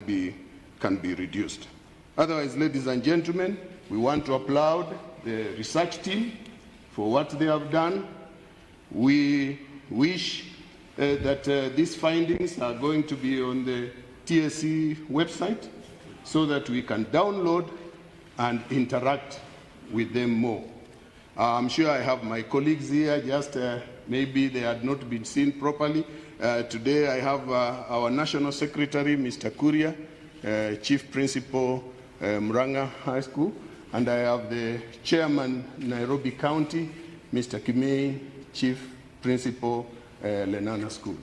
be reduced. Otherwise, ladies and gentlemen, we want to applaud the research team for what they have done. We wish that these findings are going to be on the TSC website so that we can download and interact with them more. I'm sure I have my colleagues here, just maybe they had not been seen properly. Today I have our National Secretary, Mr. Kuria, Chief Principal, Murang'a High School, and I have the Chairman, Nairobi County, Mr. Kimei, Chief Principal, Lenana School.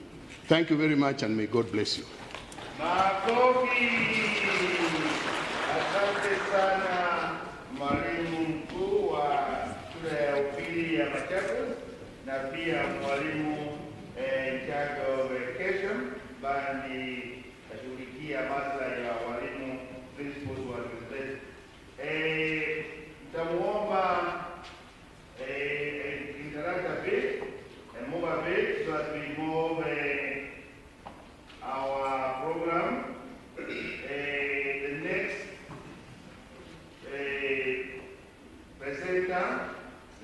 Thank you very much, and may God bless you. Makofi. Asante sana mwalimu mkuu wa shule ya upili ya Machakos na pia mwalimu in charge of education ambaye anashughulikia masuala ya walimu principals wa university. Nitamuomba interact a bit and move a bit so that we move our program. The next presenter,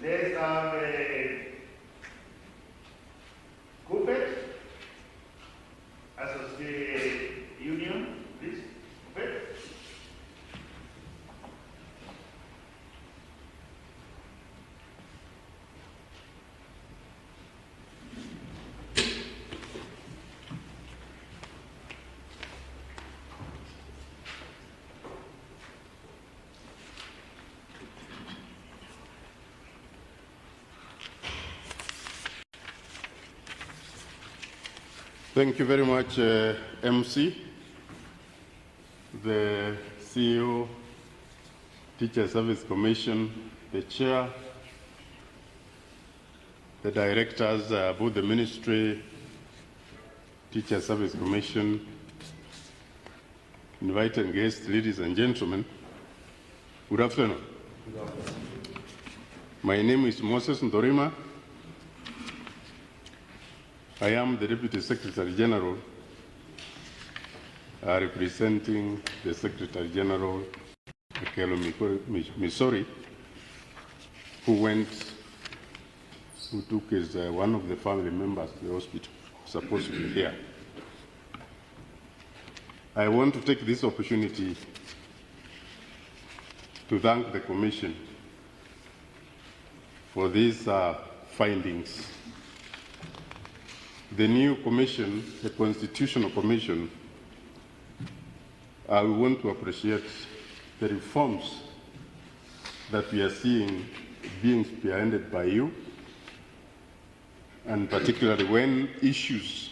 let's have Coopet, Associate Union, please. Coopet. Thank you very much, MC, the CEO, Teacher Service Commission, the Chair, the Directors, both the Ministry, Teacher Service Commission, invited guests, ladies and gentlemen. Good afternoon. Good afternoon. My name is Moses Ndorima. I am the Deputy Secretary General representing the Secretary General, Akelo Misori, who took his, one of the family members to the hospital, supposed to be here. I want to take this opportunity to thank the Commission for these findings. The new commission, the Constitutional Commission, we want to appreciate the reforms that we are seeing being spearheaded by you, and particularly when issues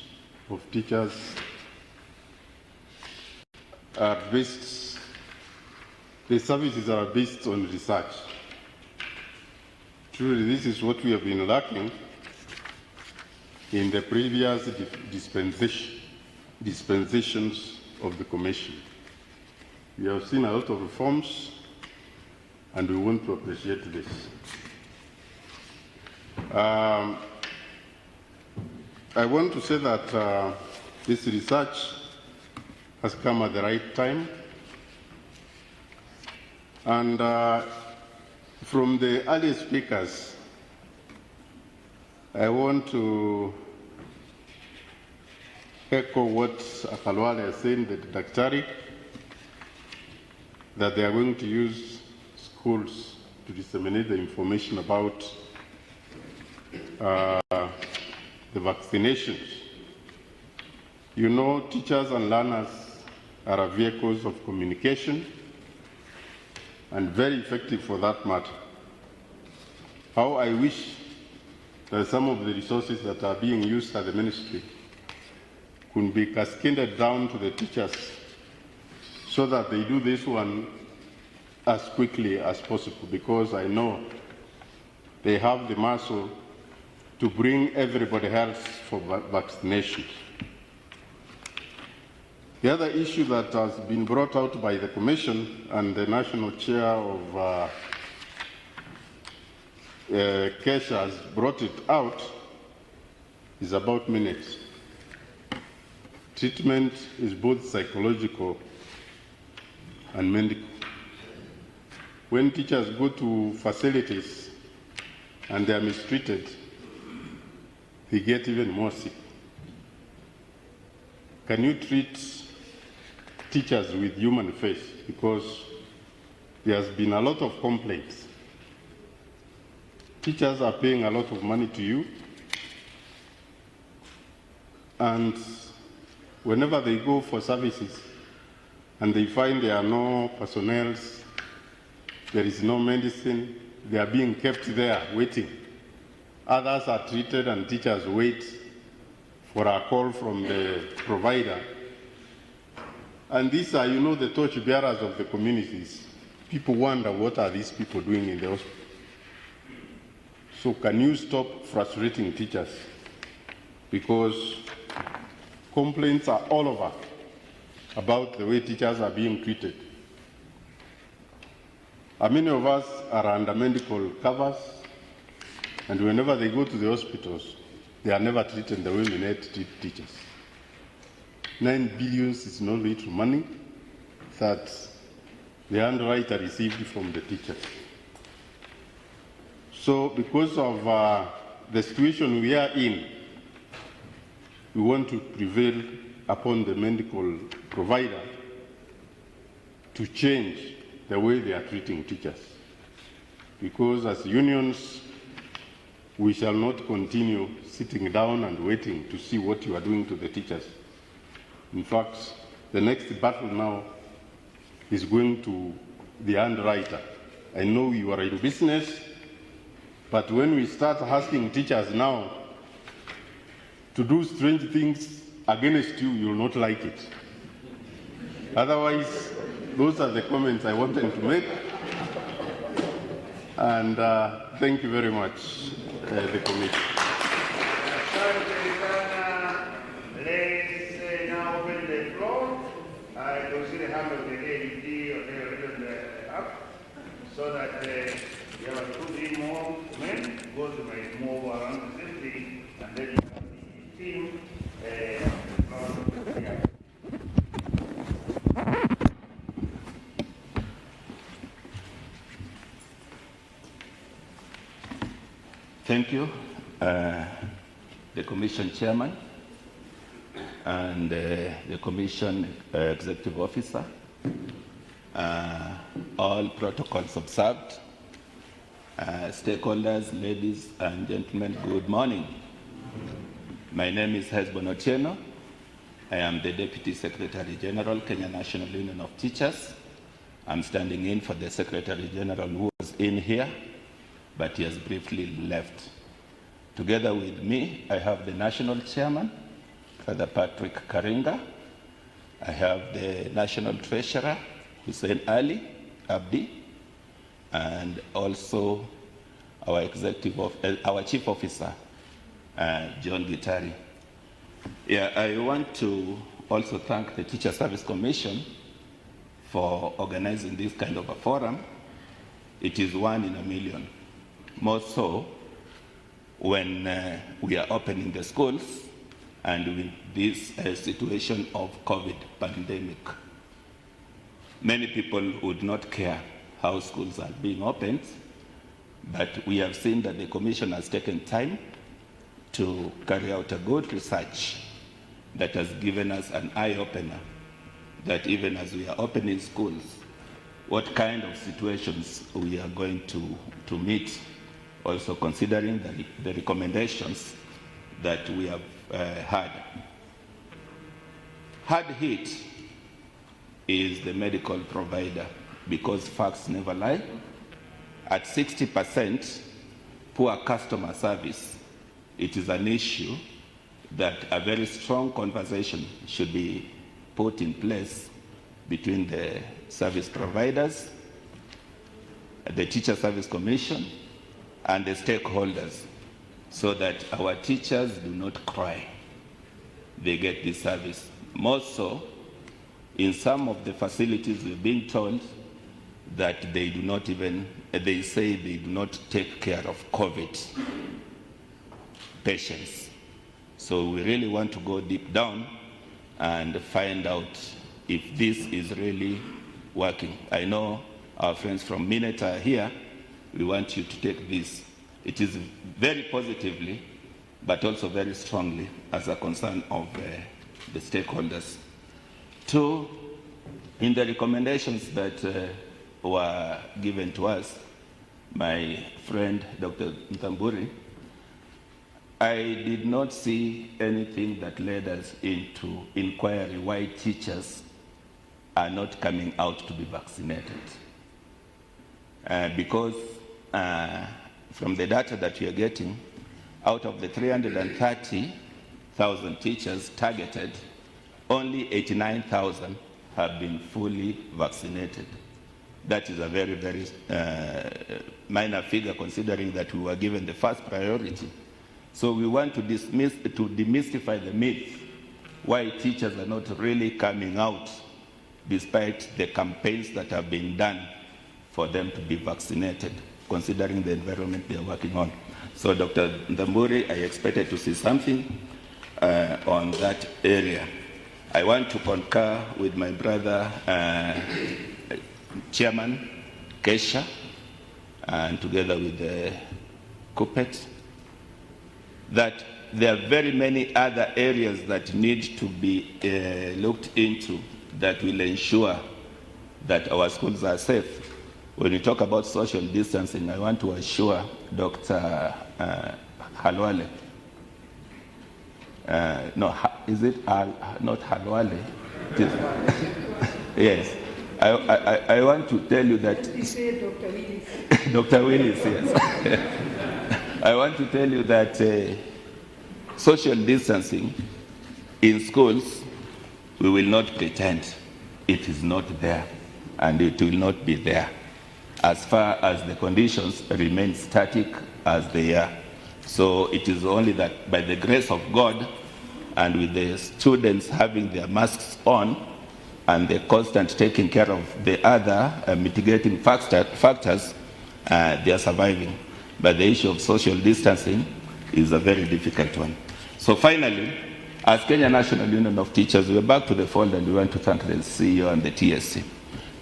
of teachers are based, the services are based on research. Truly, this is what we have been lacking in the previous dispensations of the Commission. We have seen a lot of reforms, and we want to appreciate this. I want to say that this research has come at the right time, and from the earlier speakers, I want to echo what Akalwale is saying, that Daktari, that they are going to use schools to disseminate the information about the vaccinations. You know, teachers and learners are vehicles of communication, and very effective for that matter. How I wish that some of the resources that are being used at the ministry could be cascaded down to the teachers so that they do this one as quickly as possible, because I know they have the muscle to bring everybody else for vaccination. The other issue that has been brought out by the Commission and the National Chair of Kesha has brought it out is about minutes. treatment is both psychological and medical. When teachers go to facilities and they are mistreated, they get even more sick. Can you treat teachers with human face? Because there has been a lot of complaints. Teachers are paying a lot of money to you, and whenever they go for services and they find there are no personnel, there is no medicine, they are being kept there waiting. Others are treated and teachers wait for a call from the provider. And these are, the torch bearers of the communities. People wonder, what are these people doing in the hospital? So can you stop frustrating teachers? Because complaints are all over about the way teachers are being treated. Many of us are under medical covers, and whenever they go to the hospitals, they are never treated the way we need to treat teachers. 9 billion is no little money that the handwriter received from the teachers. So because of the situation we are in, we want to prevail upon the medical provider to change the way they are treating teachers. Because as unions, we shall not continue sitting down and waiting to see what you are doing to the teachers. In fact, the next battle now is going to the handwriter. I know you are in business, but when we start asking teachers now to do strange things against you, you will not like it. Otherwise, those are the comments I wanted to make. And thank you very much, the committee. Let's now open the floor. I consider hand of the KICD or the written up so that you have 2-3 more men, because they might move around the city, and then you have the team. Thank you, the Commission Chairman and the Commission Executive Officer. All protocols observed. Stakeholders, ladies and gentlemen, good morning. My name is Hesbon Otieno. I am the Deputy Secretary General, Kenya National Union of Teachers. I'm standing in for the Secretary General who was in here, but he has briefly left. Together with me, I have the National Chairman, Father Patrick Karinga. I have the National Treasurer, Hussein Ali Abdi, and also our our Chief Officer, John Gitari. Yeah, I want to also thank the Teacher Service Commission for organizing this kind of a forum. It is 1 in a million. More so when we are opening the schools and with this situation of COVID pandemic. Many people would not care how schools are being opened, but we have seen that the Commission has taken time to carry out a good research that has given us an eye-opener that even as we are opening schools, what kind of situations we are going to meet, also considering the recommendations that we have had. Hard hit is the medical provider, because facts never lie. At 60% poor customer service, it is an issue that a very strong conversation should be put in place between the service providers, the Teacher Service Commission, and the stakeholders, so that our teachers do not cry. They get this service. More so, in some of the facilities, we're being told that they do not even, they say they do not take care of COVID patients. So we really want to go deep down and find out if this is really working. I know our friends from Minet are here. We want you to take this. It is very positively, but also very strongly as a concern of the stakeholders. Two, in the recommendations that were given to us, my friend Dr. Ntamburi, I did not see anything that led us into inquiry why teachers are not coming out to be vaccinated. Because from the data that we are getting, out of the 330,000 teachers targeted, only 89,000 have been fully vaccinated. That is a very, very minor figure considering that we were given the first priority. So we want to demystify the myth why teachers are not really coming out despite the campaigns that have been done for them to be vaccinated, considering the environment they are working on. So Dr. Ndamburi, I expected to see something on that area. I want to concur with my brother, Chairman Kesha, and together with the Kupet, that there are very many other areas that need to be looked into that will ensure that our schools are safe. When we talk about social distancing, I want to assure Dr. Halwale, is it not Halwale? Yes. I want to tell you that... You say Dr. Willis. Dr. Willis, yes. I want to tell you that social distancing in schools, we will not pretend it is not there, and it will not be there as far as the conditions remain static as they are. So it is only that by the grace of God and with the students having their masks on and the constant taking care of the other mitigating factors, they are surviving. But the issue of social distancing is a very difficult one. So finally, as Kenya National Union of Teachers, we're back to the fold, and we want to thank the CEO and the TSC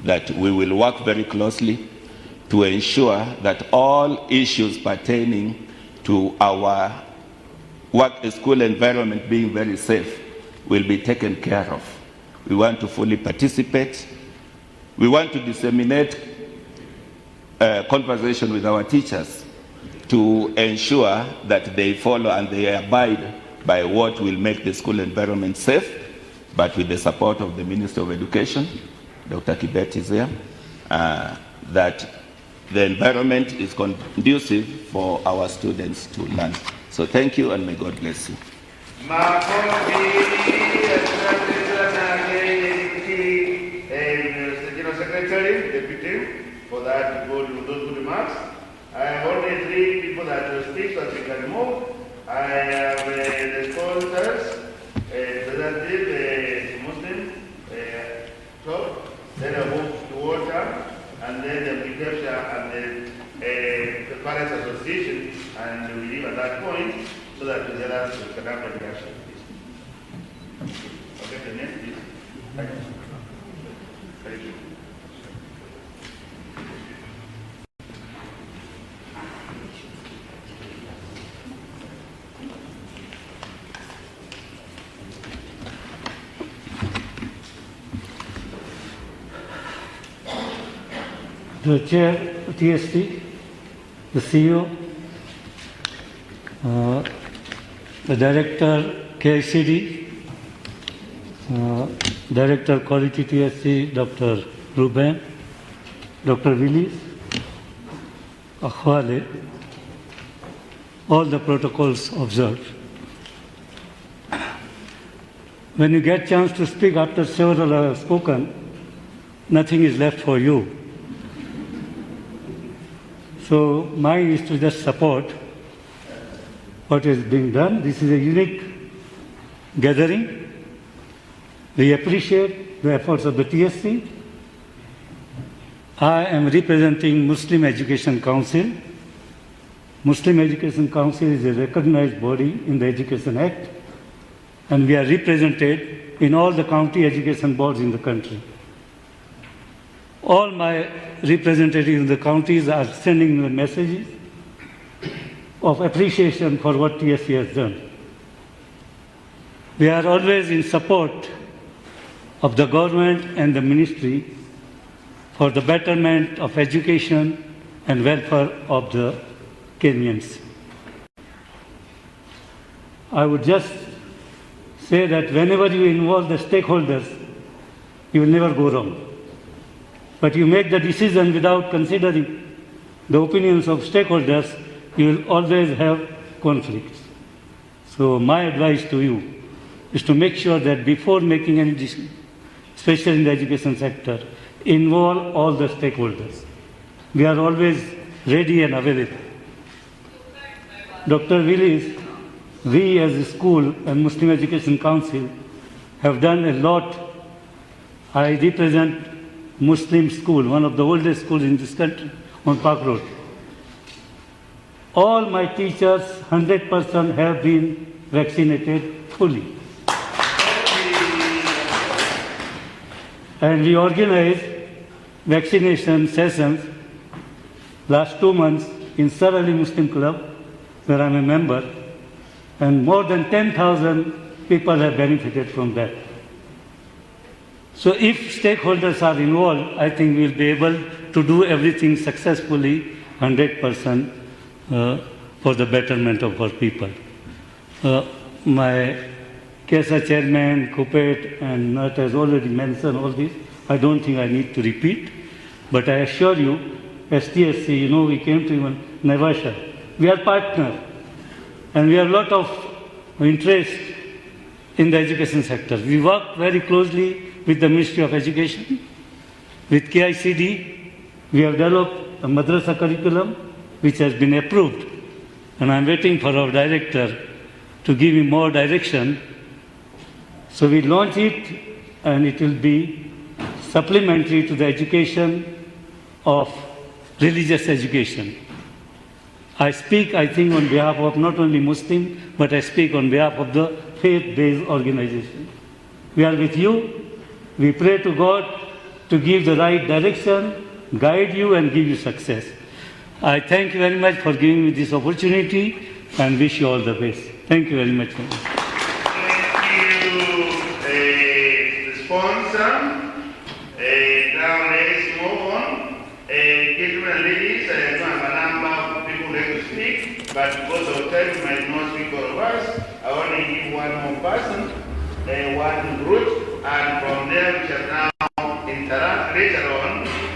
that we will work very closely to ensure that all issues pertaining to our school environment being very safe will be taken care of. We want to fully participate. We want to disseminate conversation with our teachers to ensure that they follow and they abide by what will make the school environment safe, but with the support of the Minister of Education, Dr. Kibet is here, that the environment is conducive for our students to learn. So thank you, and may God bless you. General Secretary, Deputy, for that those good remarks. I have only 3 people that will speak, so we can move. I have the sponsors, Representative Muslim, top, then I move to water, and then the Brigadier and the Parents Association, and we leave at that point so that the others will conduct the discussion. Okay, the name, please. Thank you. Thank you. The Chair, TSC, the CEO, the Director, KICD, Director Quality TSC, Dr. Ruben, Dr. Willis, Akhwale, all the protocols observed. When you get chance to speak after several have spoken, nothing is left for you. So mine is to just support what is being done. This is a unique gathering. We appreciate the efforts of the TSC. I am representing Muslim Education Council. Muslim Education Council is a recognized body in the Education Act, and we are represented in all the county education boards in the country. All my representatives in the counties are sending me messages of appreciation for what TSC has done. We are always in support of the government and the ministry for the betterment of education and welfare of the Kenyans. I would just say that whenever you involve the stakeholders, you will never go wrong. But you make the decision without considering the opinions of stakeholders, you will always have conflicts. So my advice to you is to make sure that before making any decision, especially in the education sector, involve all the stakeholders. We are always ready and available. Dr. Willis, we as a school and Muslim Education Council have done a lot. I represent Muslim school, one of the oldest schools in this country, on Park Road. All my teachers, 100% have been vaccinated fully. And we organized vaccination sessions last 2 months in Sir Ali Muslim Club, where I'm a member, and more than 10,000 people have benefited from that. So if stakeholders are involved, I think we'll be able to do everything successfully, 100% for the betterment of our people. My KSA chairman, Kupet and Nat has already mentioned all this. I don't think I need to repeat. But I assure you, as TSC, you know, we came to even Naivasha. We are partners. And we have a lot of interest in the education sector. We work very closely with the Ministry of Education. With KICD, we have developed a madrasa curriculum which has been approved. And I'm waiting for our director to give me more direction. So we launch it, and it will be supplementary to the education of religious education. I speak, I think, on behalf of not only Muslim, but I speak on behalf of the faith-based organization. We are with you. We pray to God to give the right direction, guide you, and give you success. I thank you very much for giving me this opportunity and wish you all the best. Thank you very much. Thank you, the sponsor. Now let's move on. Gentlemen and ladies, I don't have a number of people who like to speak, but because of time, we might not speak all of us. I want to give one more person, one route, and from there we shall now interact later on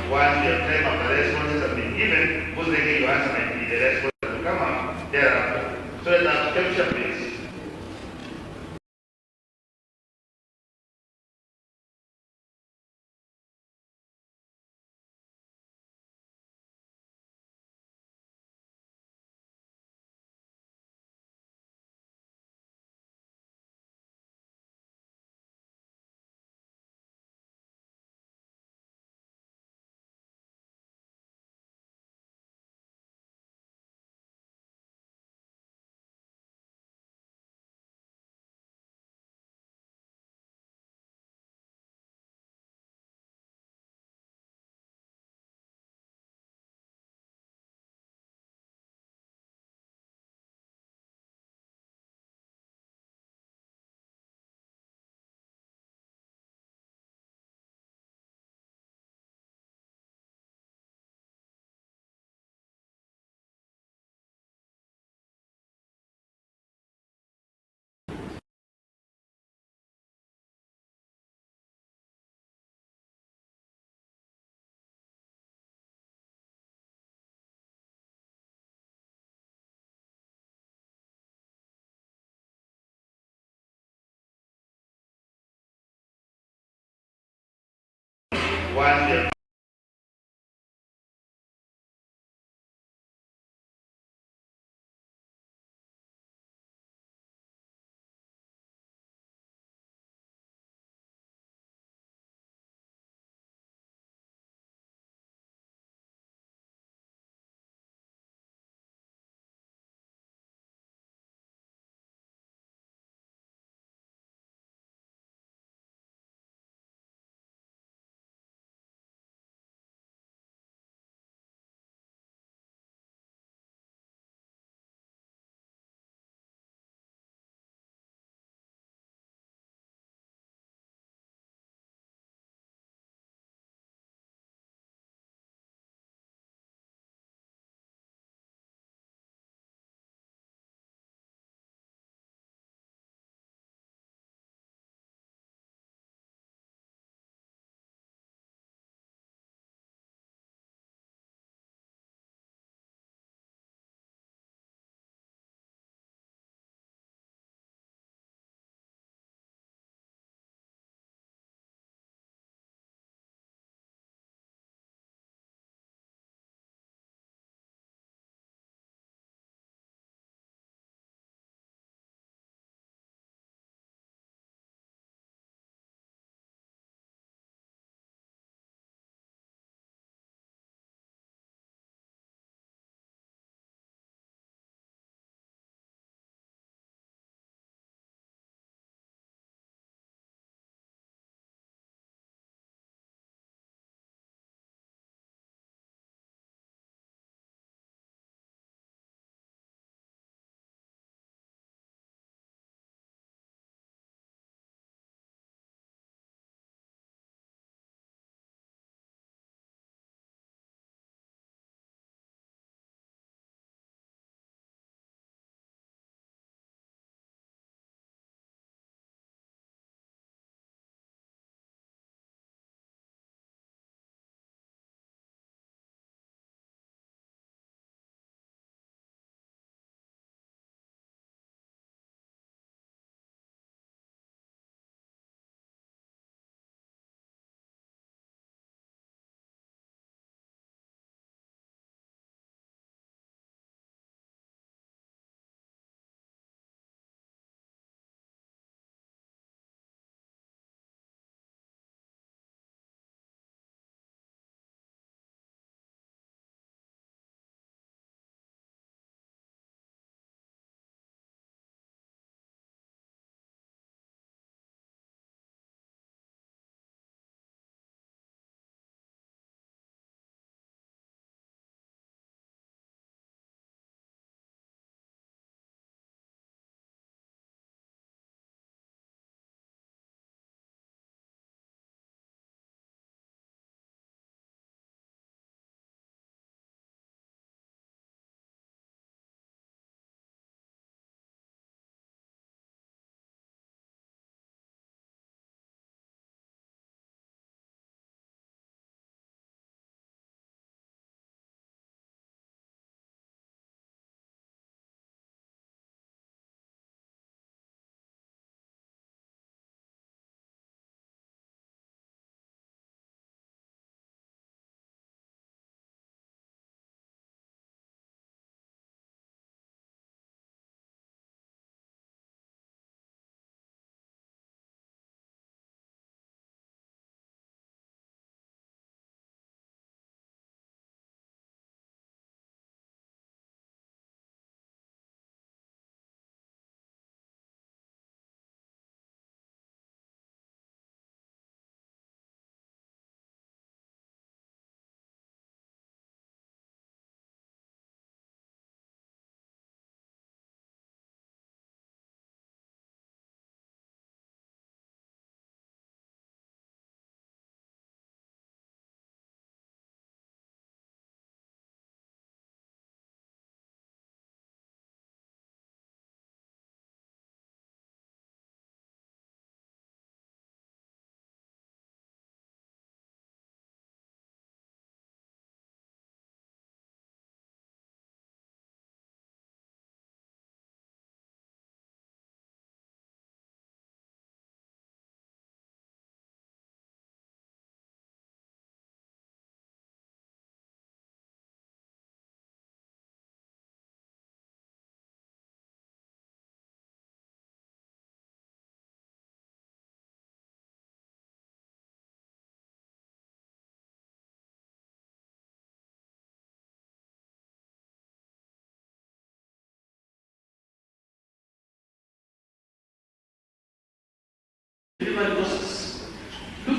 once your time of the responses have been given, who's ready to answer might be the response to come up thereafter. So let's capture please. Once your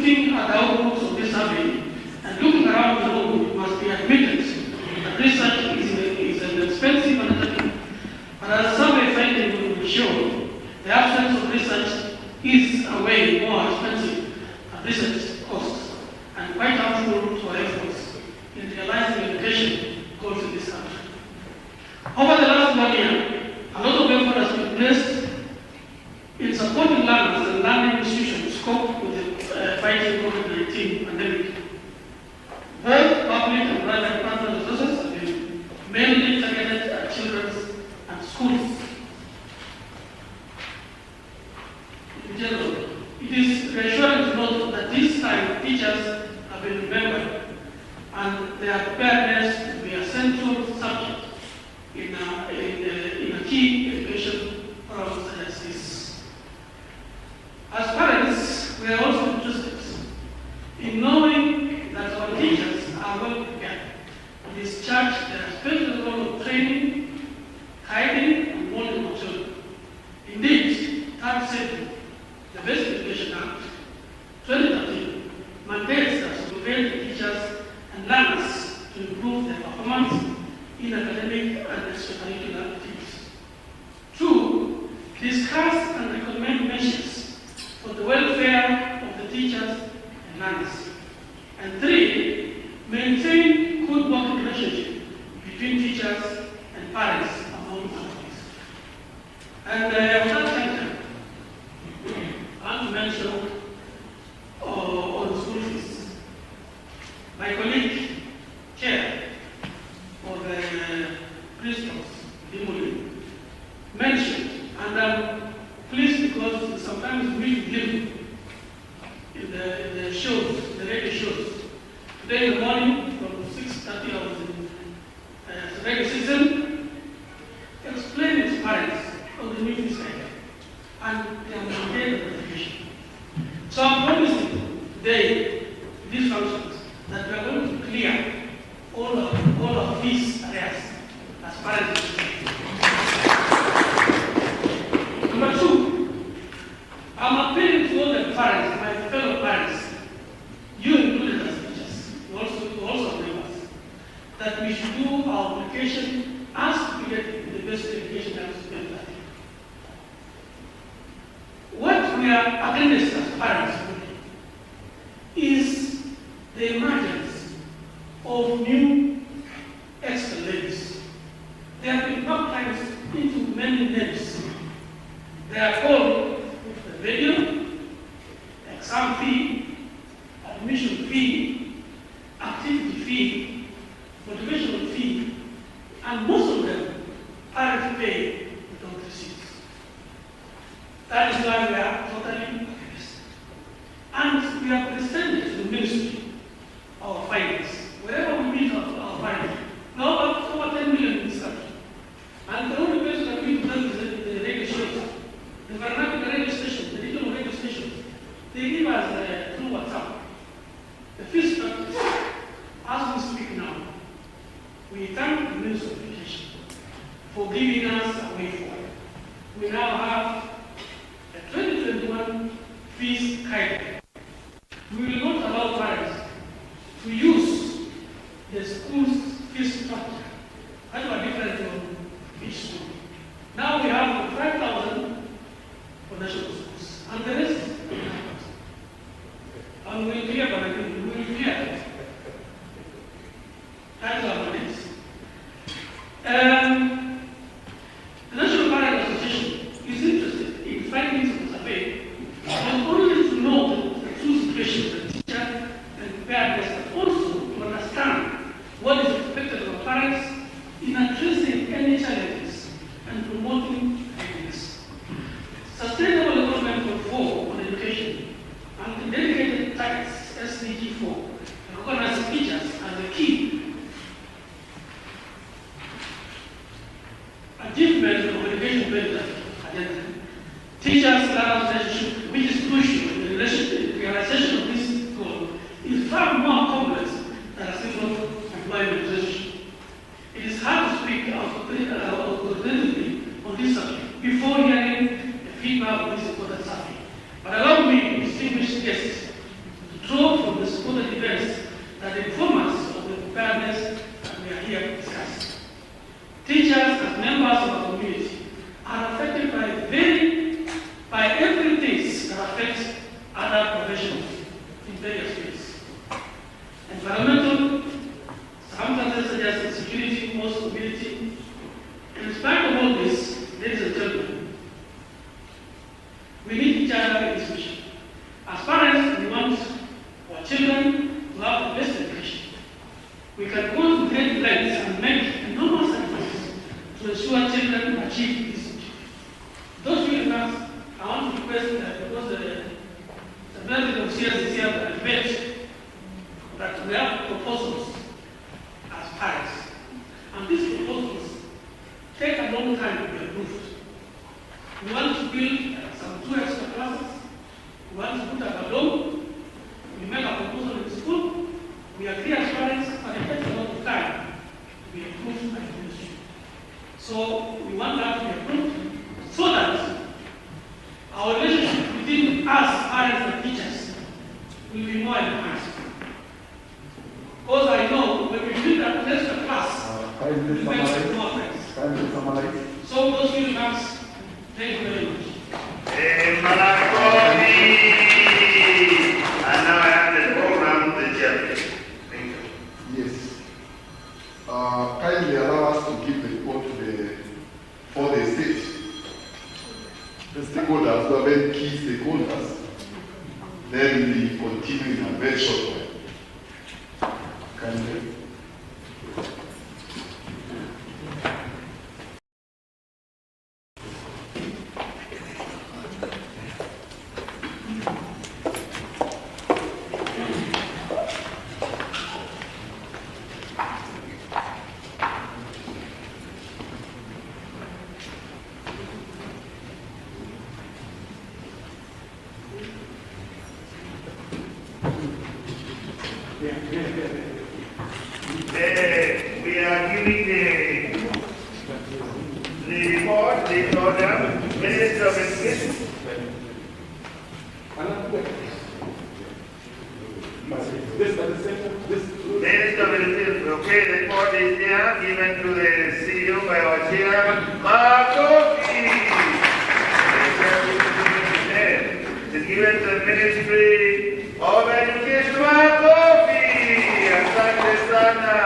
looking at the outputs of this survey and looking around the room, it must be admitted that research is an expensive undertaking. But as survey findings will show, the absence of research is a way more expensive than research costs and quite harmful to our efforts in realizing education goals in this country. Over the last 1 year, a lot of effort has been placed in supporting learners and learning institutions to cope with the fighting COVID-19 pandemic. Both public and private partner resources have been mainly targeted at children and schools. In general, it is reassuring to note that this time teachers have been remembered and their preparedness to be a central subject in a key education program such as this. As parents, we are also interested in knowing that our teachers are well prepared to discharge their special role of training, guiding, and molding our children. Indeed, TSC, the Best Education Act 2013, mandates us to prepare teachers and learners to improve their performance in academic and extracurricular activities. 2, discuss and recommend measures for the welfare of the teachers and learners. And 3, maintain good working relationship between teachers and parents, among other things. And on that sector, I want to mention on school fees. My colleague, Chair of the principals, Dimuli, mentioned, and I'm pleased because sometimes we give in the shows, the radio shows. Today in the morning from 6:30 I was in the radio season, explaining to parents on the new fee cycle and their maintained education. So I'm promising today, these functions, that we are going to clear all of these areas as parents. Number 2, I'm appealing to all the parents, my fellow parents, you included as teachers, you also members, that we should do our application as to get the best education that we can have. What we are against as parents is the emergence of new expert ladies. They have been baptized into many names. They are called the radio, exam fee, admission fee, activity fee, motivational fee, and most of them parents pay without receipts. That is why we are totally against. And we have presented to the ministry our findings. Wherever we meet our findings, now over 10 million in this country. And the only person that we tell is the radio shows, the vernacular radio station, the regional radio stations. They give us through WhatsApp the fee structures. As we speak now, we thank the Ministry of Education for giving us a way forward. We now have a 2021 fees guideline. We will not allow parents to use the school's fees structure. That are different from each school. Now we have 5,000 for national schools, and the rest is 9,000. And we will clear, but I think we will clear. That is our mandate. The National Parent Association is interested in findings of the survey, not only to know the true situation of the teacher and preparedness, but also to understand what is expected of parents in addressing any challenges and promoting readiness. Sustainable Development Goal 4 on education and the dedicated targets SDG 4 recognize teachers as the key achievement of education agenda. Teachers-learners relationship, which is crucial in the realization of this goal, is far more complex than a simple employment relationship. It is hard to speak authoritatively on this subject before hearing the feedback of this important survey. But allow me, distinguished guests, to draw from the supported events that inform us of the preparedness that we are here to discuss. Teachers as members of our community are affected by everything that affects other professions in various ways. Environmental circumstances such as insecurity, forced mobility. In spite of all this, ladies and gentlemen, we need each other in this mission. As parents, we want our children to have the best education. We can go to great lengths and make enormous sacrifices to ensure children achieve this objective. Those few remarks, I want to request that because the president of CS is here to admit that we have proposals as parents. And these proposals take a long time to be approved. We want to build some 2 extra classes. We want to put up a dome. We make a proposal in school. We agree as parents, but it takes a lot of time to be approved by the ministry. So we want that to be approved so that our relationship between us, parents and teachers, will be more enhanced. Because I know when we build an extra class, we make more friends. So those few remarks, thank you very much. And now I have the program, the chairman. Thank you. Yes. Kindly allow us to give the report for the state. The stakeholders, who are very key stakeholders, then we continue in a very short while. Kindly. We are giving the report, the order, Minister of Education. Minister of Education, okay, the report is here, given to the CEO by our chair, Makofi. It is given to the Ministry of Education, Makofi. Asante sana.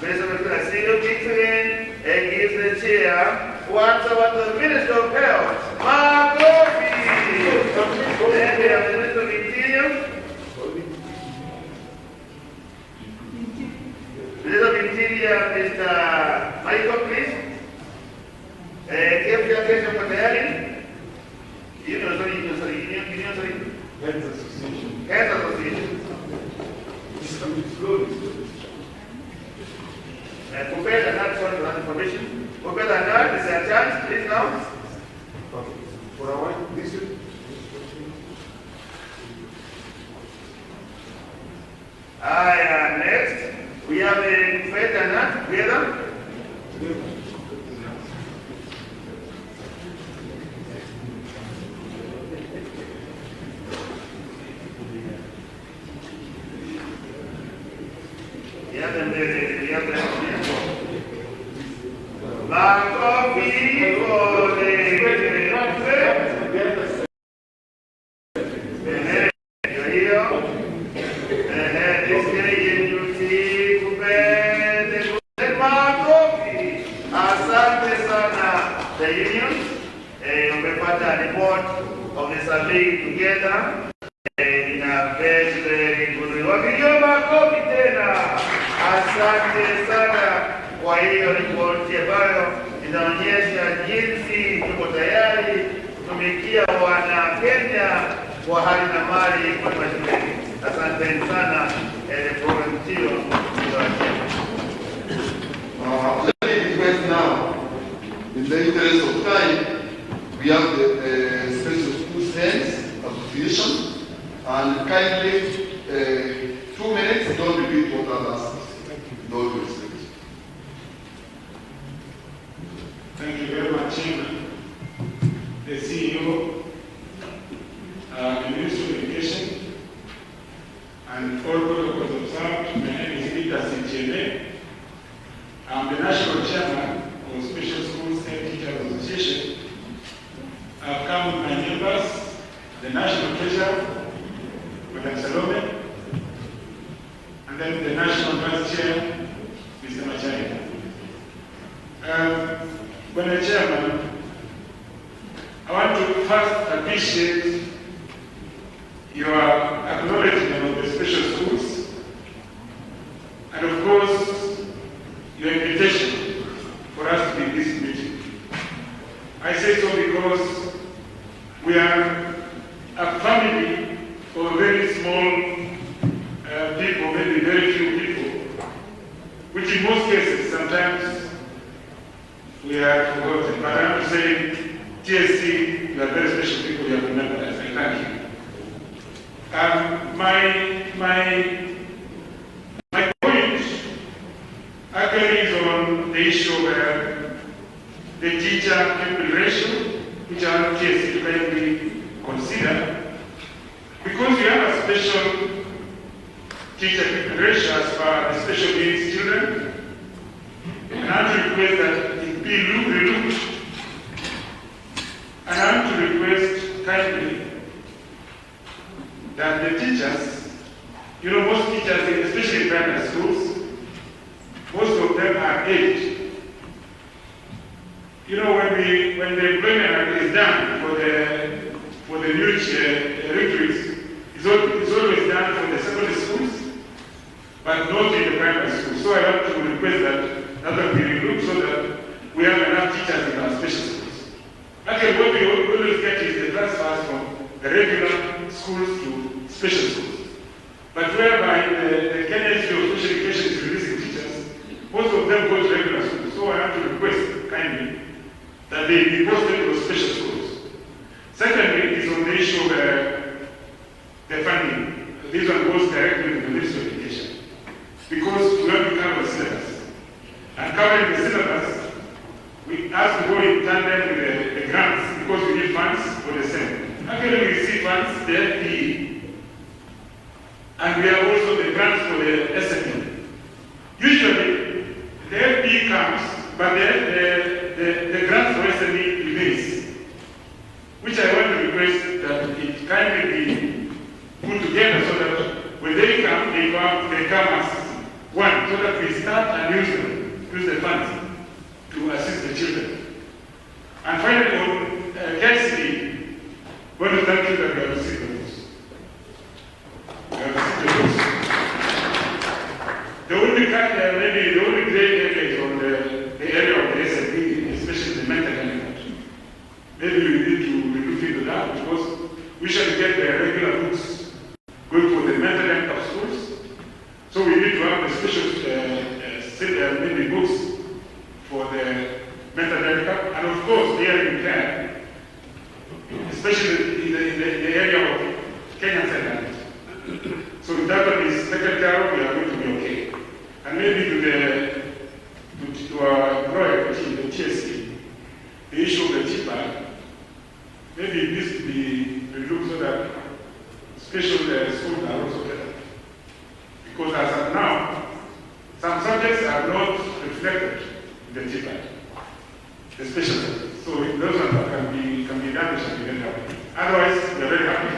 Minister of Education kicks in and gives the chair once about the Minister of Health, Makofi. Then we have the Minister of Interior. Minister of Interior, Mr. Michael, please. Give your attention for the hearing. Union Association. Heads Association. Heads Association. Prepare the note for that information. Prepare the note, this is a chance, please now. Okay. For a while, this is. Next, we have a prepare the note together. The unions, umepata report of the survey together in a very good wapigia makofi tena. Asante sana kwa hiyo ripoti ambayo inaonyesha jinsi tuko tayari kutumikia wana Kenya kwa hali na mali kwa mashuleni. Asante sana program hiyo. Let me request now, in the interest of time, we have the Special School Sense Association, and kindly 2 minutes, don't repeat what others don't respect. Thank you very much, Chairman. The CEO, the Minister of Education, I'm the national chairman of Special Schools and Teachers Association. I've come with my members, the national treasurer, Madam Salome, and then the national vice chair, Mr. Machari. When the chairman, I want to first appreciate your acknowledgement of the special schools, and of course, your invitation for us to be in this meeting. I say so because we are a family of very small people, maybe very few people, which in most cases, sometimes we are forgotten. But I have to say, TSC, you are very special people, you have remembered us. I thank you. My point actually is on the issue of the teacher-pupil ratio, which I want TSC to kindly consider, because we have a special teacher-pupil ratio as far as special needs children, and I want to request that it be relooked. And I want to request kindly that the teachers, most teachers, especially in primary schools, most of them are aged. When the employment is done for the new recruits, it's always done for the secondary schools, but not in the primary schools. So I want to request that will be relooked so that we have enough teachers in our special schools. Actually, what we always get is the transfers from the regular schools to special schools. But whereby the Kenyan School of Special Education is releasing teachers, most of them go to regular schools. So I want to request kindly that they be posted to special schools. Secondly, is on the issue of the funding. This one goes directly to the Ministry of Education. Because we have to cover the syllabus. And covering the syllabus, we have to go in tandem with the grants because we need funds for the same. Actually, we receive funds, the FPE, and we have also the grants for the SME. Usually, the FPE comes, but the grants for SME remains, which I want to request that it kindly be put together so that when they come, they come as one, so that we start and use the funds to assist the children. And finally, on KICD, I want to thank you that we have received the books. We have received the books. The only great area is on the area of the SLP, especially the mental health. Maybe we need to look into that because we should get the regular books going for the mental health of schools. So we need to have the special maybe books for the mental health, and of course, hearing care, especially in the area of Kenyans. So if that one is taken care of, we are going to be okay. And maybe to our employer, the TSC, the issue of the TPAD, maybe it needs to be relooked so that special schools are also better. Because as of now, some subjects are not reflected in the TPAD, the special subjects. So if those ones can be done, they should be done. Otherwise, we are very happy.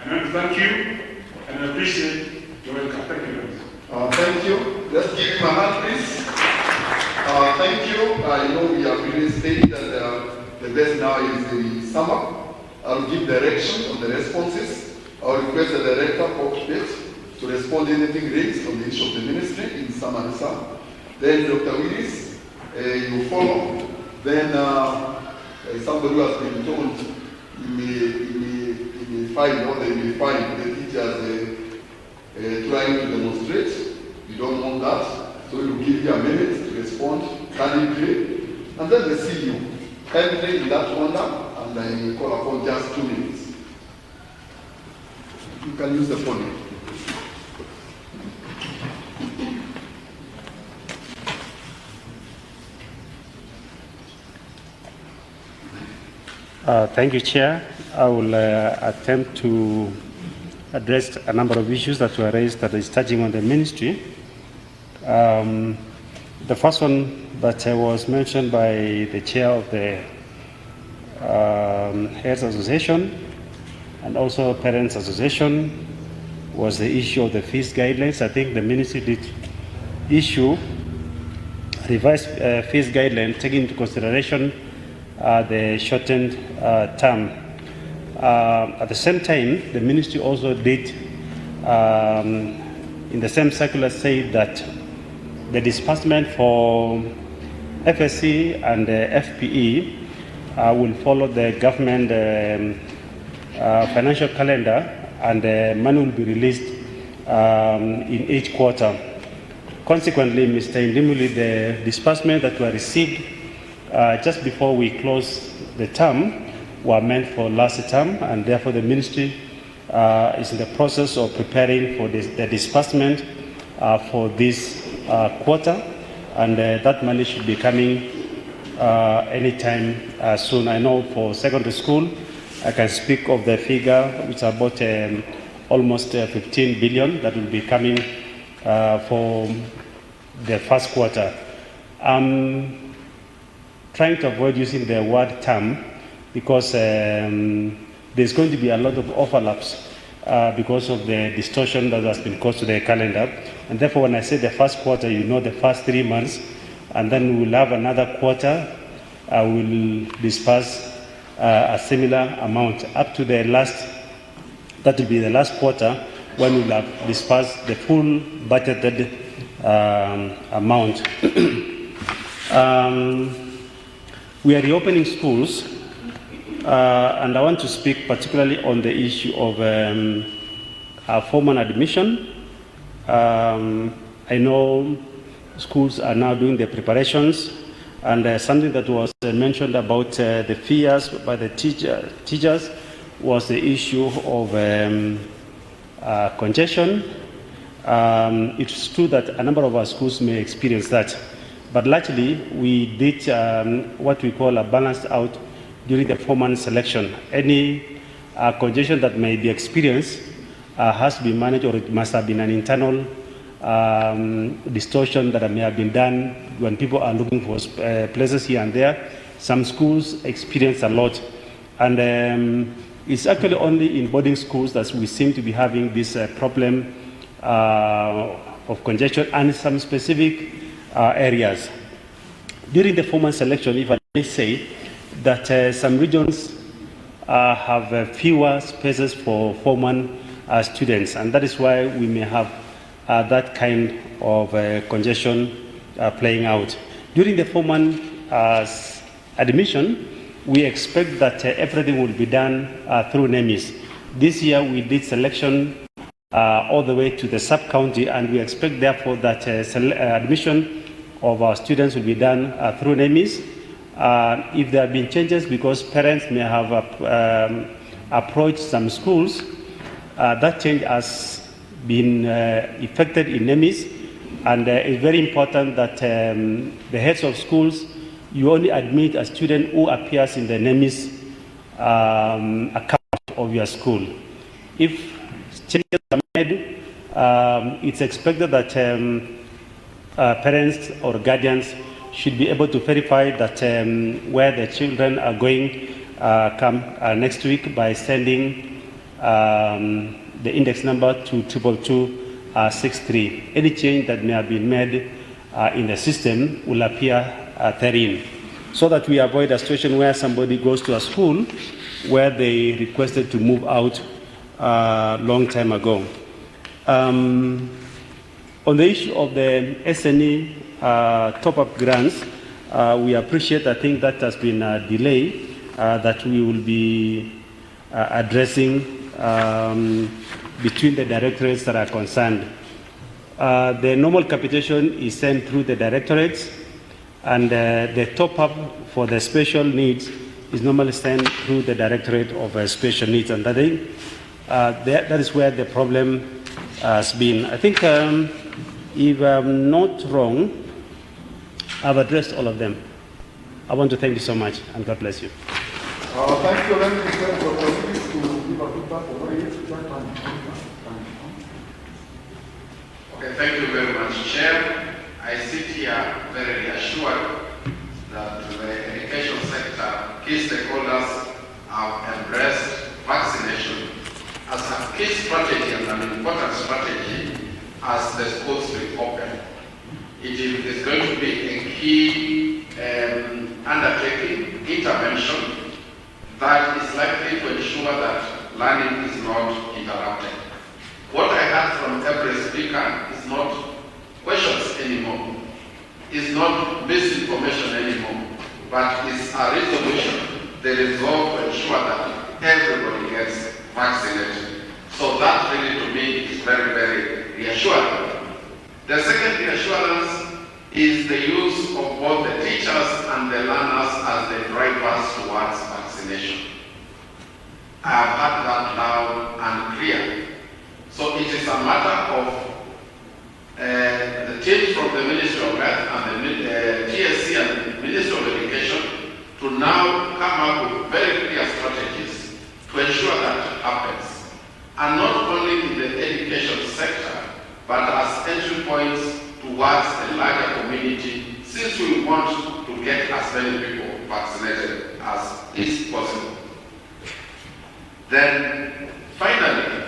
And I want to thank you and appreciate your welcome. Thank you very much. Thank you. Let's give him a hand, please. Thank you. I know we have really stated that the best now is the summer. I'll give direction on the responses. I'll request the director cockpit to respond to anything raised on the issue of the ministry in summer. Then Dr. Willis, you follow. Then somebody who has been told he may find or they may find the teachers trying to demonstrate. You don't want that. So we'll give you a minute to respond candidly. And then the CEO. Kindly in that order, and I will call upon just 2 minutes. You can use the phone. Thank you, Chair. I will attempt to address a number of issues that were raised that is touching on the ministry. The first one that was mentioned by the chair of the Heads Association and also Parents Association was the issue of the fees guidelines. I think the ministry did issue revised fees guidelines taking into consideration the shortened term. At the same time, the ministry also did, in the same circular, say that the disbursement for FSC and FPE will follow the government financial calendar, and money will be released in each quarter. Consequently, Mr. Indimuli, the disbursement that were received just before we closed the term were meant for last term, and therefore the ministry is in the process of preparing for the disbursement for this quarter, and that money should be coming anytime soon. I know for secondary school, I can speak of the figure, which is about almost 15 billion that will be coming for the first quarter. I'm trying to avoid using the word term because there's going to be a lot of overlaps because of the distortion that has been caused to the calendar. And therefore, when I say the first quarter, you know the first 3 months, and then we'll have another quarter, we'll disperse a similar amount up to the last, that will be the last quarter, when we'll have dispersed the full budgeted amount. We are reopening schools, and I want to speak particularly on the issue of formal admission. I know schools are now doing the preparations, and something that was mentioned about the fears by the teachers was the issue of congestion. It's true that a number of our schools may experience that, but largely we did what we call a balanced out during the 4-month selection. Any congestion that may be experienced has to be managed, or it must have been an internal distortion that may have been done when people are looking for places here and there. Some schools experience a lot, and it's actually only in boarding schools that we seem to be having this problem of congestion, and some specific areas. During the 4-month selection, if I may say that some regions have fewer spaces for 4-month students, and that is why we may have that kind of congestion playing out. During the 4-month admission, we expect that everything will be done through NEMIS. This year we did selection all the way to the sub-county, and we expect therefore that admission of our students will be done through NEMIS. If there have been changes because parents may have approached some schools, that change has been effected in NEMIS, and it's very important that the heads of schools, you only admit a student who appears in the NEMIS account of your school. If changes are made, it's expected that parents or guardians should be able to verify that where the children are going come next week by sending the index number to 22263. Any change that may have been made in the system will appear therein, so that we avoid a situation where somebody goes to a school where they requested to move out a long time ago. On the issue of the SNE top-up grants, we appreciate, I think that has been a delay that we will be addressing between the directorates that are concerned. The normal capitation is sent through the directorates, and the top-up for the special needs is normally sent through the Directorate of Special Needs, and I think that is where the problem has been. I think, if I'm not wrong, I've addressed all of them. I want to thank you so much, and God bless you. Thank you. Let me request for colleagues to give a feedback over here. Okay, thank you very much, Chair. I sit here very reassured that the education sector, key stakeholders have embraced vaccination as a key strategy and an important strategy as the schools reopen. It is going to be a key undertaking, intervention, that is likely to ensure that learning is not interrupted. What I heard from every speaker is not questions anymore, is not misinformation anymore, but is a resolution, the resolve to ensure that everybody gets vaccinated. So that really to me is very, very reassuring. The second reassurance is the use of both the teachers and the learners as the drivers towards vaccination. I have heard that loud and clear. So it is a matter of the teams from the Ministry of Health and the TSC and the Ministry of Education to now come up with very clear strategies to ensure that happens. And not only in the education sector, but as entry points towards the larger community, since we want to get as many people vaccinated as is possible. Then, finally,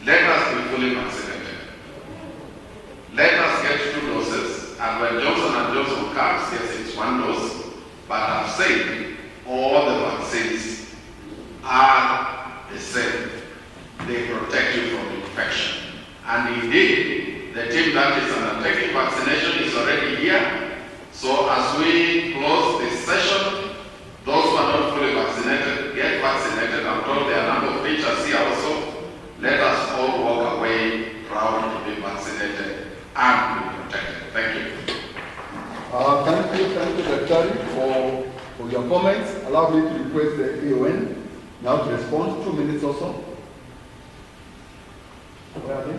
let us be fully vaccinated. Let us get 2 doses, and when Johnson & Johnson comes, yes, it's 1 dose, but I've said all the vaccines are the same. They protect you from infection. And indeed, the team that is undertaking vaccination is already here. So as we close this session, those who are not fully vaccinated, get vaccinated. I'm told there are a number of teachers here also. Let us all walk away proud to be vaccinated and be protected. Thank you. Thank you, Daktari, for your comments. Allow me to request the AON now to respond. 2 minutes or so. Where are they?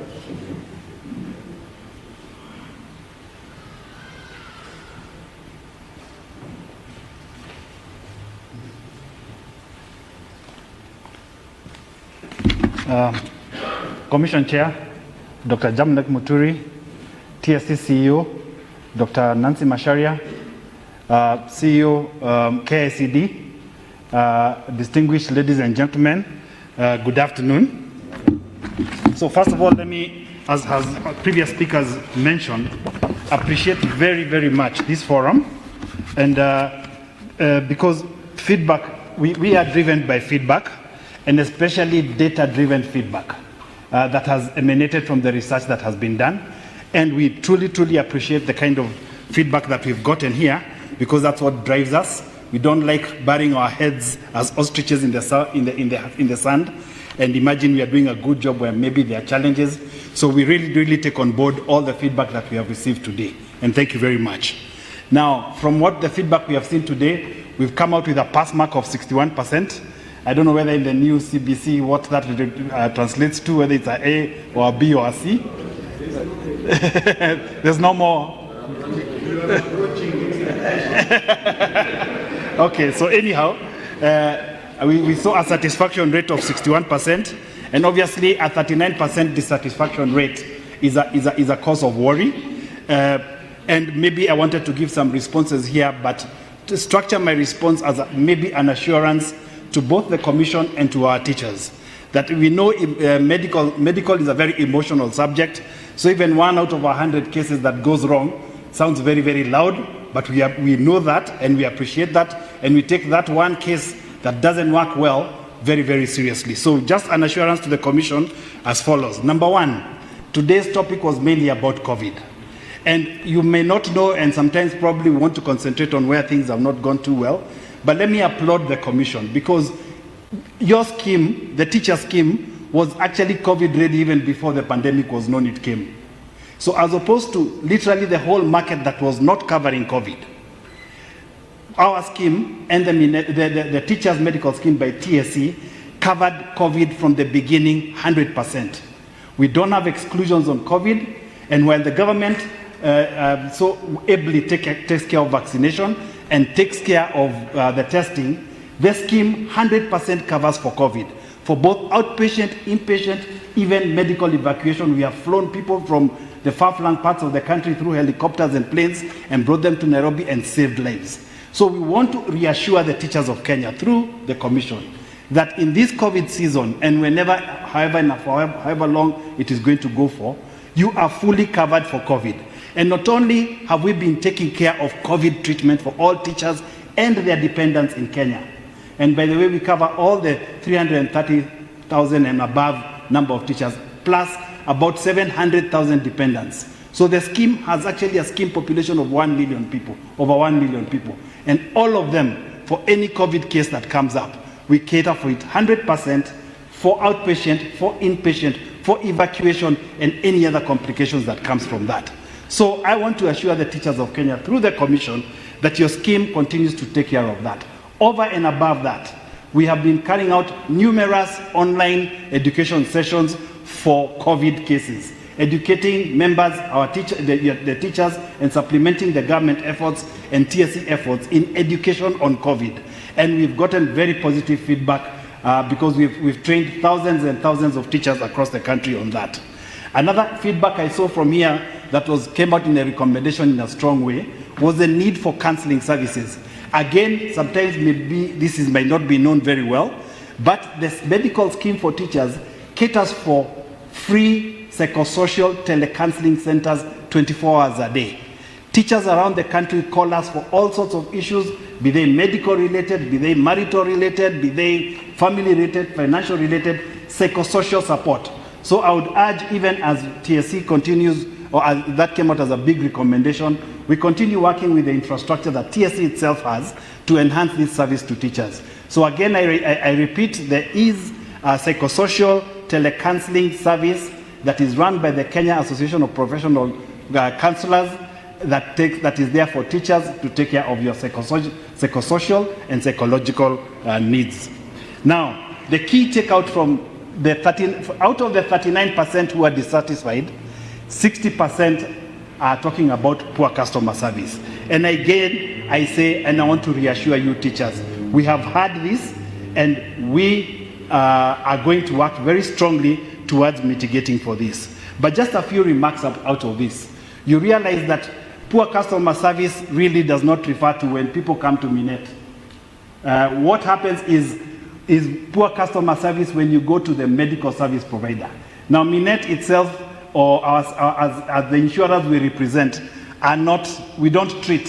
Commission Chair, Dr. Jamnak Muturi, TSC CEO, Dr. Nancy Masharia, CEO KICD, distinguished ladies and gentlemen, good afternoon. So first of all, let me, as previous speakers mentioned, appreciate very, very much this forum. And because feedback, we are driven by feedback, and especially data-driven feedback that has emanated from the research that has been done. And we truly, truly appreciate the kind of feedback that we've gotten here, because that's what drives us. We don't like burying our heads as ostriches in the sand and imagine we are doing a good job where maybe there are challenges. So we really, really take on board all the feedback that we have received today. And thank you very much. Now, from what the feedback we have seen today, we've come out with a pass mark of 61%. I don't know whether in the new CBC what that translates to, whether it's an A or a B or a C. There's no more. Okay, so anyhow, we saw a satisfaction rate of 61%, and obviously a 39% dissatisfaction rate is a cause of worry. And maybe I wanted to give some responses here, but to structure my response as maybe an assurance to both the Commission and to our teachers, that we know medical is a very emotional subject, so even 1 out of 100 cases that goes wrong sounds very, very loud, but we know that and we appreciate that, and we take that one case that doesn't work well very, very seriously. So just an assurance to the Commission as follows. Number 1, today's topic was mainly about COVID. And you may not know, and sometimes probably want to concentrate on where things have not gone too well, but let me applaud the Commission, because your scheme, the teacher scheme, was actually COVID ready even before the pandemic was known it came. So as opposed to literally the whole market that was not covering COVID, our scheme and the teachers' medical scheme by TSC covered COVID from the beginning 100%. We don't have exclusions on COVID, and while the government so ably takes care of vaccination and takes care of the testing, the scheme 100% covers for COVID. For both outpatient, inpatient, even medical evacuation, we have flown people from the far-flung parts of the country through helicopters and planes and brought them to Nairobi and saved lives. So we want to reassure the teachers of Kenya through the commission that in this COVID season, and whenever, however long it is going to go for, you are fully covered for COVID. And not only have we been taking care of COVID treatment for all teachers and their dependents in Kenya, and by the way, we cover all the 330,000 and above number of teachers, plus about 700,000 dependents. So the scheme has actually a scheme population of 1 million people, over 1 million people. And all of them, for any COVID case that comes up, we cater for it 100% for outpatient, for inpatient, for evacuation, and any other complications that comes from that. So I want to assure the teachers of Kenya through the commission that your scheme continues to take care of that. Over and above that, we have been carrying out numerous online education sessions for COVID cases, educating members, the teachers, and supplementing the government efforts and TSC efforts in education on COVID. And we've gotten very positive feedback because we've trained thousands and thousands of teachers across the country on that. Another feedback I saw from here that came out in a recommendation in a strong way was the need for counseling services. Again, sometimes maybe this might not be known very well, but the medical scheme for teachers caters for free psychosocial telecounseling centers 24 hours a day. Teachers around the country call us for all sorts of issues, be they medical related, be they marital related, be they family related, financial related, psychosocial support. So I would urge, even as TSC continues, or as that came out as a big recommendation, we continue working with the infrastructure that TSC itself has to enhance this service to teachers. So again, I repeat, there is a psychosocial telecounseling service that is run by the Kenya Association of Professional Counselors that is there for teachers to take care of your psychosocial and psychological needs. Now, the key takeout from out of the 39% who are dissatisfied, 60% are talking about poor customer service. And again, I say, and I want to reassure you teachers, we have had this and we are going to work very strongly towards mitigating for this. But just a few remarks out of this. You realize that poor customer service really does not refer to when people come to Minet. What happens is poor customer service when you go to the medical service provider. Now, Minet itself, or as the insurers we represent, we don't treat.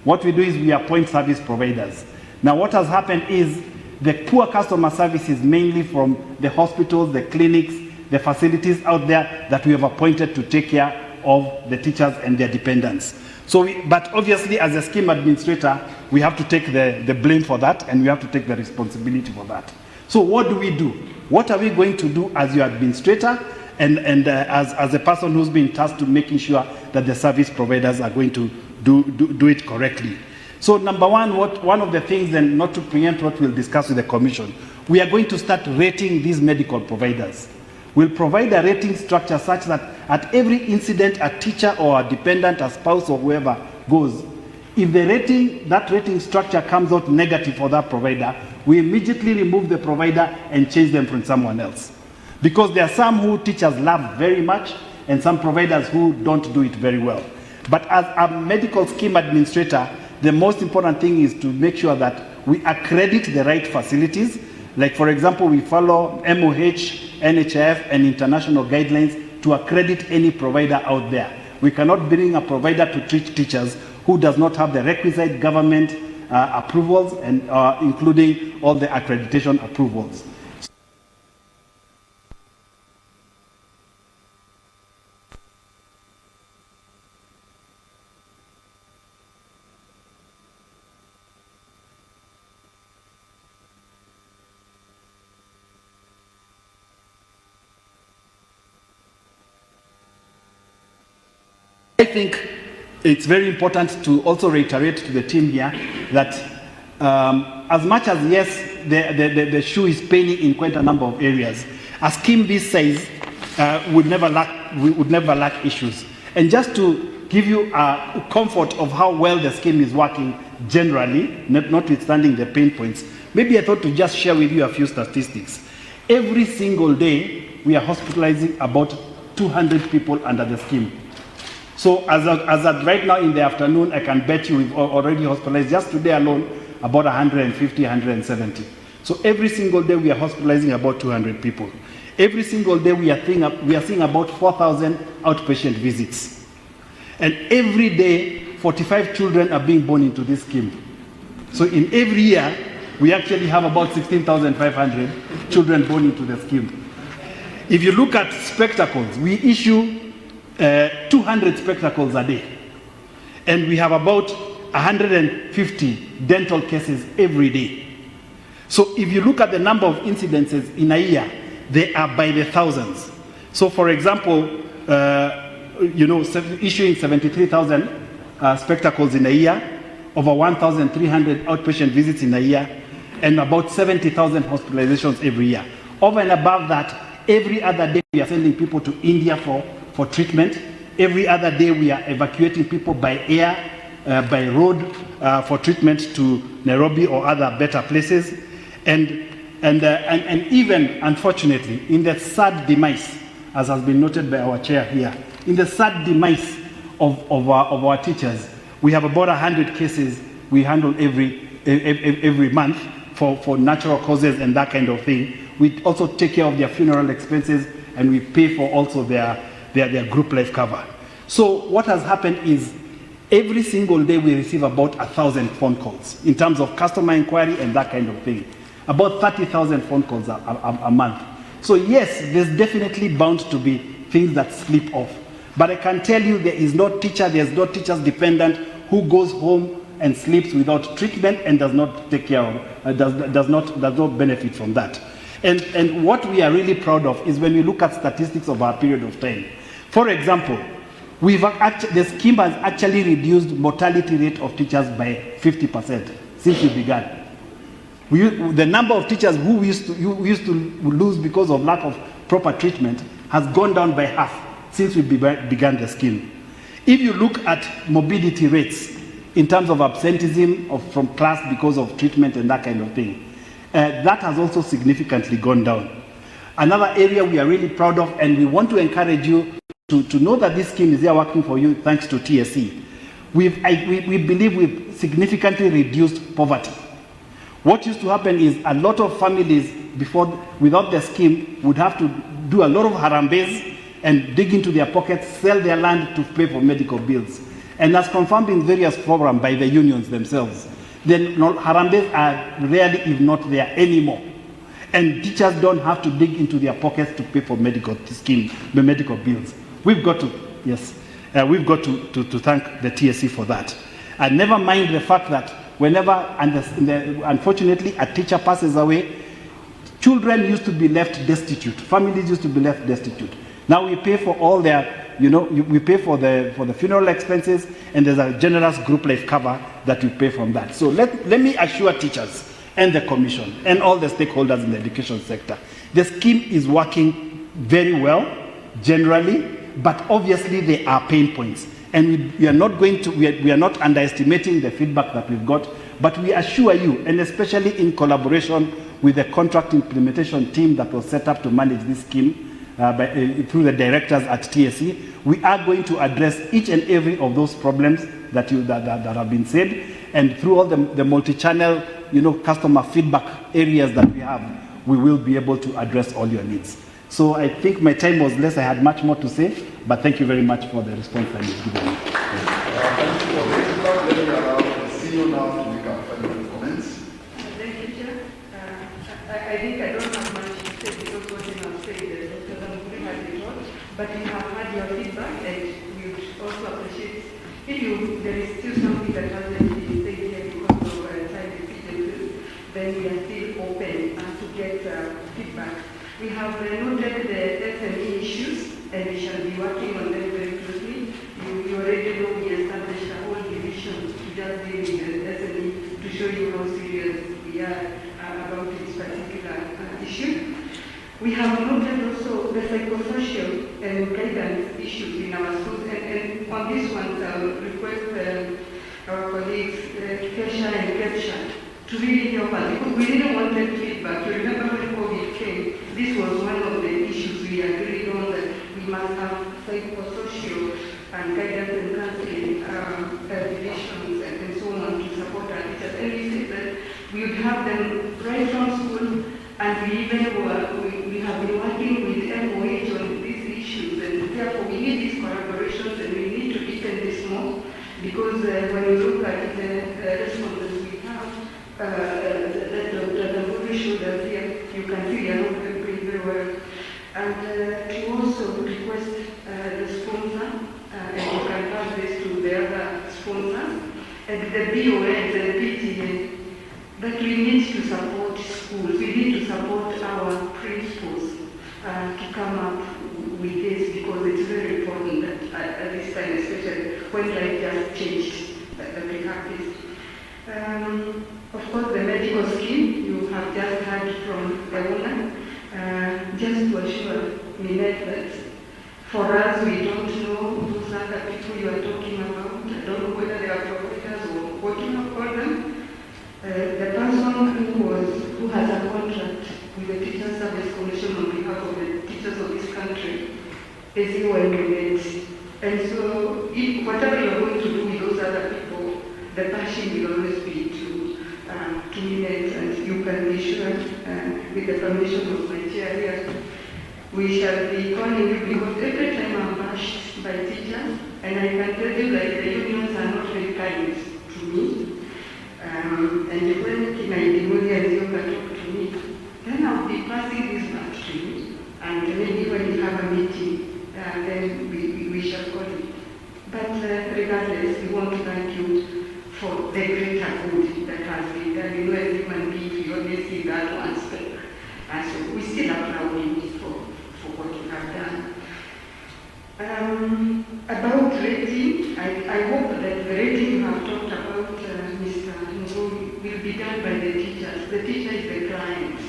What we do is we appoint service providers. Now, what has happened is the poor customer service is mainly from the hospitals, the clinics, the facilities out there that we have appointed to take care of the teachers and their dependents. But obviously, as a scheme administrator, we have to take the blame for that, and we have to take the responsibility for that. So what do we do? What are we going to do as your administrator and as a person who's been tasked to making sure that the service providers are going to do it correctly? So number one of the things, and not to preempt what we'll discuss with the commission, we are going to start rating these medical providers. We'll provide a rating structure such that at every incident, a teacher or a dependent, a spouse or whoever goes, if that rating structure comes out negative for that provider, we immediately remove the provider and change them from someone else. Because there are some who teachers love very much and some providers who don't do it very well. But as a medical scheme administrator, the most important thing is to make sure that we accredit the right facilities. Like, for example, we follow MOH, NHIF, and international guidelines to accredit any provider out there. We cannot bring a provider to treat teachers who does not have the requisite government approvals, and including all the accreditation approvals. I think it's very important to also reiterate to the team here that as much as, yes, the shoe is paining in quite a number of areas, a scheme this size would never lack issues. And just to give you a comfort of how well the scheme is working generally, notwithstanding the pain points, maybe I thought to just share with you a few statistics. Every single day, we are hospitalizing about 200 people under the scheme. So as of right now in the afternoon, I can bet you we've already hospitalized, just today alone, about 150, 170. So every single day we are hospitalizing about 200 people. Every single day we are seeing about 4,000 outpatient visits. And every day, 45 children are being born into this scheme. So in every year, we actually have about 16,500 children born into the scheme. If you look at spectacles, we issue 200 spectacles a day. And we have about 150 dental cases every day. So if you look at the number of incidences in a year, they are by the thousands. So for example, issuing 73,000 spectacles in a year, over 1,300 outpatient visits in a year, and about 70,000 hospitalizations every year. Over and above that, every other day we are sending people to India for treatment. Every other day we are evacuating people by air, by road for treatment to Nairobi or other better places. And even, unfortunately, in the sad demise, as has been noted by our chair here, in the sad demise of our teachers, we have about 100 cases we handle every month for natural causes and that kind of thing. We also take care of their funeral expenses, and we pay for also their group life cover. So what has happened is every single day we receive about 1,000 phone calls in terms of customer inquiry and that kind of thing. About 30,000 phone calls a month. So yes, there's definitely bound to be things that slip off. But I can tell you there's no teacher's dependent who goes home and sleeps without treatment and does not take care of, does not benefit from that. And what we are really proud of is when we look at statistics of our period of time. For example, the scheme has actually reduced mortality rate of teachers by 50% since we began. The number of teachers who we used to lose because of lack of proper treatment has gone down by half since we began the scheme. If you look at morbidity rates in terms of absenteeism from class because of treatment and that kind of thing, that has also significantly gone down. Another area we are really proud of, and we want to encourage you to know that this scheme is there working for you thanks to TSC. We believe we've significantly reduced poverty. What used to happen is a lot of families without the scheme would have to do a lot of harambes and dig into their pockets, sell their land to pay for medical bills. And as confirmed in various programs by the unions themselves, then harambes are rarely, if not there anymore. And teachers don't have to dig into their pockets to pay for medical bills. We've got to thank the TSC for that. And never mind the fact that whenever, unfortunately, a teacher passes away, children used to be left destitute. Families used to be left destitute. Now we pay for all their, we pay for the funeral expenses, and there's a generous group life cover that we pay from that. So let me assure teachers and the commission and all the stakeholders in the education sector, the scheme is working very well, generally, but obviously there are pain points. And we are not underestimating the feedback that we've got, but we assure you, and especially in collaboration with the contract implementation team that was set up to manage this scheme through the directors at TSC, we are going to address each and every of those problems that have been said, and through all the multi-channel, customer feedback areas that we have, we will be able to address all your needs. So I think my time was less. I had much more to say, but thank you very much for the response that you've given me. Thank you for the feedback. Let me allow the CEO now to make our final comments. Thank you, Chair. I think I don't have much to say because what you have said is Dr. Zamukuri has been on, but we have had your feedback, and we would also appreciate if there is still something that hasn't been said here because of time exigencies, then we are still open to get feedback. We have noted the SME issues, and we shall be working on them very closely. You already know we established a whole division to just deal with the SME to show you how serious we are about this particular issue. We have noted also the psychosocial and guidance issues in our schools, and on this one, I'll request our colleagues, Kesha and Kepsha, to really help us, because we didn't want that feedback. You remember when COVID came, this was one of the issues we agreed on, that we must have psychosocial and guidance and counseling divisions and so on to support our teachers. And we said that we would have them right from school, and we have been working with MOH on these issues, and therefore we need these collaborations and we need to deepen this more, because when you look at the responses we have, that Dr. Mburi showed us here, you can see they are not doing very well. And to also request the sponsor, and you can pass this to the other sponsors, and the BON, the PTA, that we need to support schools, we need to support our principals to come up with this, because it's very important that at this time, especially when life just changed, that we have this. Of course, the medical scheme, you have just heard from the woman, just to assure Minette that for us, we don't know those other people you are talking about. I don't know whether they are providers or what you have called them. The person who has a contract with the Teachers Service Commission on behalf of the teachers of this country is you and Minette. And so, whatever you are going to do with those other people, the passion will always be to Minette, and you can be sure, with the permission of my chair here, we shall be calling you, because every time I'm bashed by teachers, and I can tell you that the unions are not very kind to me. And when Kinaidimuli and Yoga talk to me, then I'll be passing this back to you. And maybe when we have a meeting, then we shall call it. But regardless, we want to thank you for the greater good that has been done. You know, as human beings, we only see that one step. And so we still applaud you for what you have done. About rating, I hope that the rating you have talked about, Mr. Ngo, will be done by the teachers. The teacher is the client.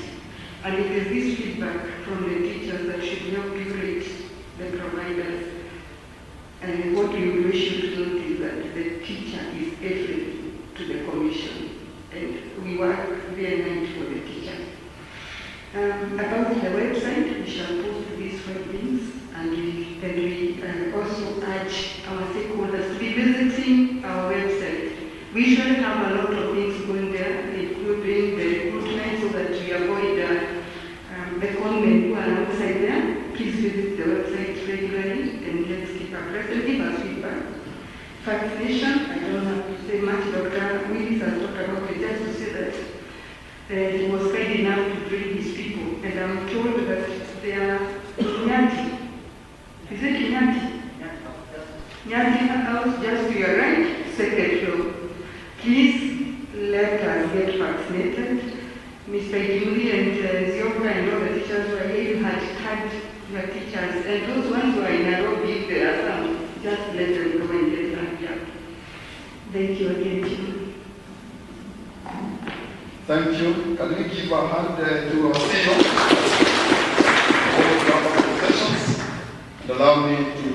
And it is this feedback from the teachers that should help you rate the providers. And what we wish you to note is that the teacher is everything to the commission. And we work day and night for the teacher. About the website, we shall post these 5 things, and we also urge our stakeholders to be visiting our website. We usually have a lot of things going there, including the recruitment, so that we avoid the convent who are outside there. Please visit the website regularly, and let's keep abreast and give us feedback. Vaccination, I don't have to say much. Dr. Willis has talked about it, just to say that he was kind enough to bring his people, and I'm told that they are Nyanti. Is it Nyanti? Nyanti House, just to your right, second floor. Please let us get vaccinated. Mr. Juli and Zioka and all the teachers who are here, you had had your teachers, and those ones who are in Nairobi, if there are some, just let them go and get that job. Thank you again, Jim. Thank you. Can we give a hand to our CEO for our presentations? And allow me to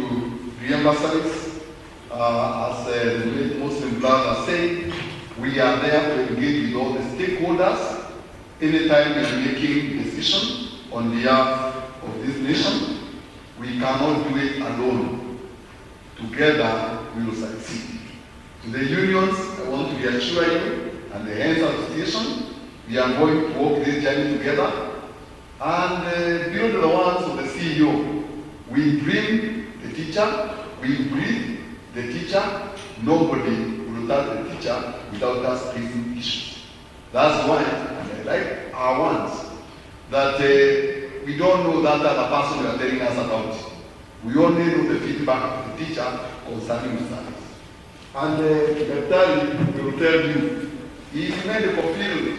re-emphasize, as the Muslim brothers say, we are there to engage with all the stakeholders anytime we are making decisions on behalf of this nation. We cannot do it alone. Together, we will succeed. To the unions, I want to reassure you, and the Hands Association, we are going to walk this journey together. And beyond the words of the CEO, we bring the teacher, we breathe the teacher. Nobody will touch the teacher without us raising issues. That's why, and I like our ones, that we don't know that other person you are telling us about. We only know the feedback of the teacher concerning the service. And the will tell you, if medical field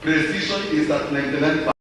precision is at 99%.